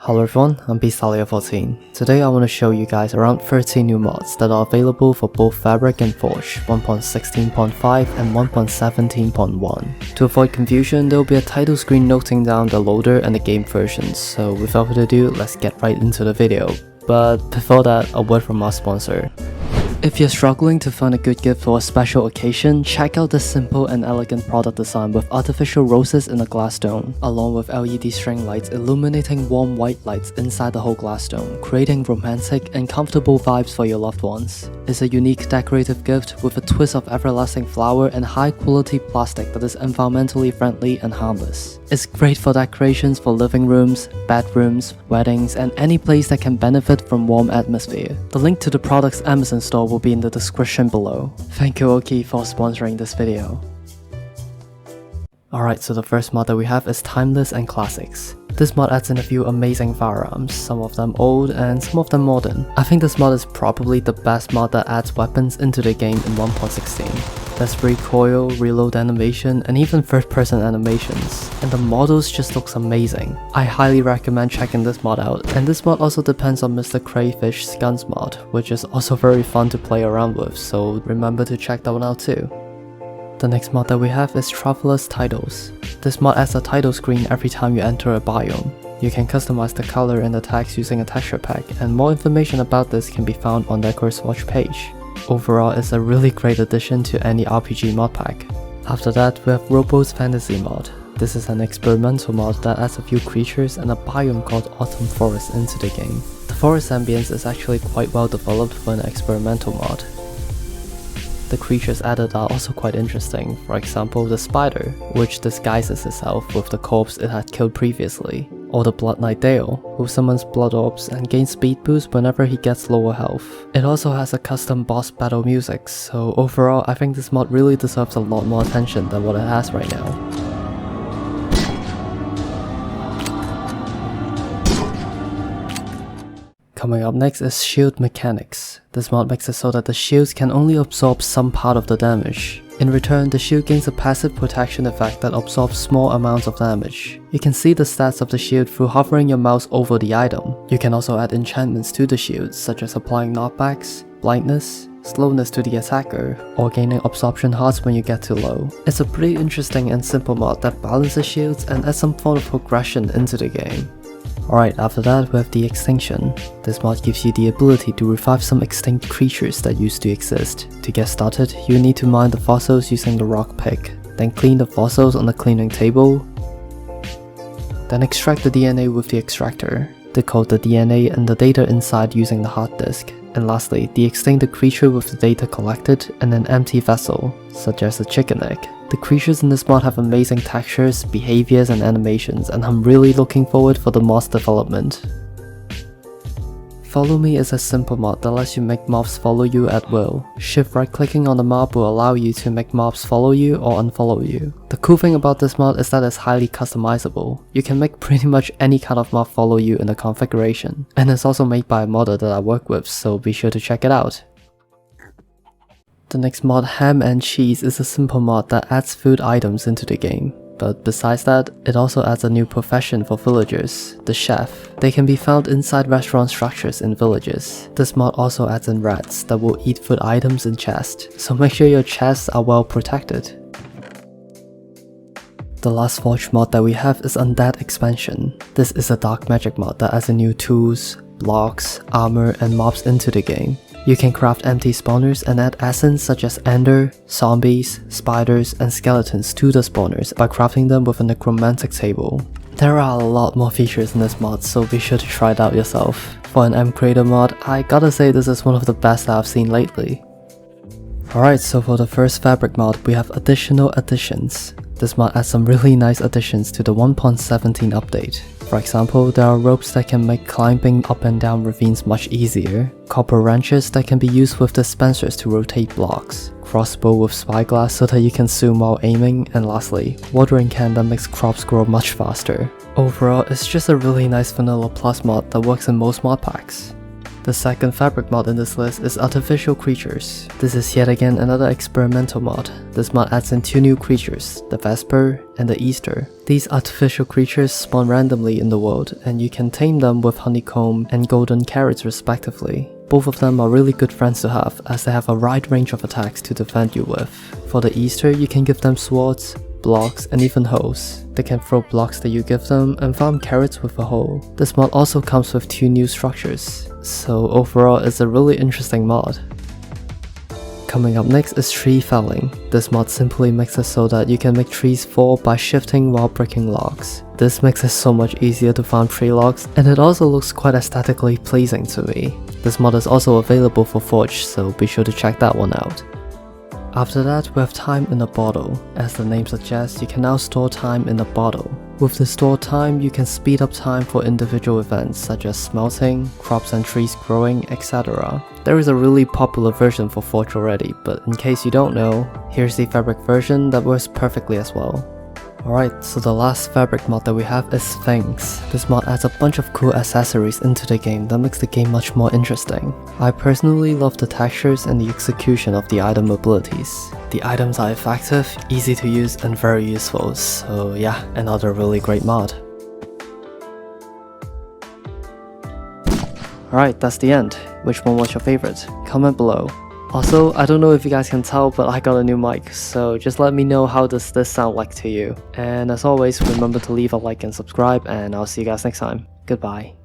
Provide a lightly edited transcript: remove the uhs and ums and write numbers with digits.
Hello everyone, I'm Beasthalia14. Today I want to show you guys around 13 new mods that are available for both Fabric and Forge 1.16.5 and 1.17.1. To avoid confusion, there will be a title screen noting down the loader and the game versions, so without further ado, let's get right into the video. But before that, a word from our sponsor. If you're struggling to find a good gift for a special occasion, check out this simple and elegant product design with artificial roses in a glass dome, along with LED string lights illuminating warm white lights inside the whole glass dome, creating romantic and comfortable vibes for your loved ones. It's a unique decorative gift with a twist of everlasting flower and high quality plastic that is environmentally friendly and harmless. It's great for decorations for living rooms, bedrooms, weddings, and any place that can benefit from warm atmosphere. The link to the product's Amazon store will be in the description below. Thank you OHKEY for sponsoring this video. Alright, so the first mod that we have is Timeless and Classics. This mod adds in a few amazing firearms, some of them old and some of them modern. I think this mod is probably the best mod that adds weapons into the game in 1.16. There's recoil, reload animation, and even third-person animations, and the models just looks amazing. I highly recommend checking this mod out, and this mod also depends on Mr. Crayfish's Guns mod, which is also very fun to play around with, so remember to check that one out too. The next mod that we have is Traveler's Titles. This mod adds a title screen every time you enter a biome. You can customize the color and the text using a texture pack, and more information about this can be found on their CurseWatch page. Overall, it's a really great addition to any RPG mod pack. After that, we have Robo's Fantasy mod. This is an experimental mod that adds a few creatures and a biome called Autumn Forest into the game. The forest ambience is actually quite well developed for an experimental mod. The creatures added are also quite interesting, for example the spider, which disguises itself with the corpse it had killed previously, or the Blood Knight Dale, who summons blood orbs and gains speed boost whenever he gets lower health. It also has a custom boss battle music, so overall I think this mod really deserves a lot more attention than what it has right now. Coming up next is Shield Mechanics. This mod makes it so that the shields can only absorb some part of the damage. In return, the shield gains a passive protection effect that absorbs small amounts of damage. You can see the stats of the shield through hovering your mouse over the item. You can also add enchantments to the shield, such as applying knockbacks, blindness, slowness to the attacker, or gaining absorption hearts when you get too low. It's a pretty interesting and simple mod that balances shields and adds some form of progression into the game. Alright, after that we have De-Extinction. This mod gives you the ability to revive some extinct creatures that used to exist. To get started, you need to mine the fossils using the rock pick, then clean the fossils on the cleaning table, then extract the DNA with the extractor, decode the DNA and the data inside using the hard disk, and lastly, de-extinct the creature with the data collected and an empty vessel, such as a chicken egg. The creatures in this mod have amazing textures, behaviors and animations, and I'm really looking forward for the mod's development. Follow Me is a simple mod that lets you make mobs follow you at will. Shift right clicking on the mob will allow you to make mobs follow you or unfollow you. The cool thing about this mod is that it's highly customizable. You can make pretty much any kind of mob follow you in the configuration. And it's also made by a modder that I work with, so be sure to check it out. The next mod, Ham and Cheese, is a simple mod that adds food items into the game. But besides that, it also adds a new profession for villagers, the chef. They can be found inside restaurant structures in villages. This mod also adds in rats that will eat food items in chests, so make sure your chests are well protected. The last Forge mod that we have is Undead Expansion. This is a dark magic mod that adds in new tools, blocks, armor, and mobs into the game. You can craft empty spawners and add essence such as ender, zombies, spiders, and skeletons to the spawners by crafting them with a necromantic table. There are a lot more features in this mod, so be sure to try it out yourself. For an M-Creator mod, I gotta say this is one of the best that I've seen lately. Alright, so for the first Fabric mod, we have additional additions. This mod adds some really nice additions to the 1.17 update. For example, there are ropes that can make climbing up and down ravines much easier, copper wrenches that can be used with dispensers to rotate blocks, crossbow with spyglass so that you can zoom while aiming, and lastly, watering can that makes crops grow much faster. Overall, it's just a really nice vanilla plus mod that works in most mod packs. The second fabric mod in this list is Artificial Creatures. This is yet again another experimental mod. This mod adds in 2 new creatures, the Vesper and the Easter. These artificial creatures spawn randomly in the world, and you can tame them with honeycomb and golden carrots respectively. Both of them are really good friends to have, as they have a wide range of attacks to defend you with. For the Easter, you can give them swords, blocks, and even hoes. They can throw blocks that you give them and farm carrots with a hoe. This mod also comes with 2 new structures, so overall it's a really interesting mod. Coming up next is Tree Felling. This mod simply makes it so that you can make trees fall by shifting while breaking logs. This makes it so much easier to farm tree logs, and it also looks quite aesthetically pleasing to me. This mod is also available for Forge, so be sure to check that one out. After that, we have Time in a Bottle. As the name suggests, you can now store time in a bottle. With the stored time, you can speed up time for individual events such as smelting, crops and trees growing, etc. There is a really popular version for Forge already, but in case you don't know, here's the fabric version that works perfectly as well. Alright, so the last fabric mod that we have is Things. This mod adds a bunch of cool accessories into the game that makes the game much more interesting. I personally love the textures and the execution of the item abilities. The items are effective, easy to use, and very useful, so yeah, another really great mod. Alright, that's the end. Which one was your favorite? Comment below. Also, I don't know if you guys can tell, but I got a new mic, so just let me know how does this sound like to you. And as always, remember to leave a like and subscribe, and I'll see you guys next time. Goodbye.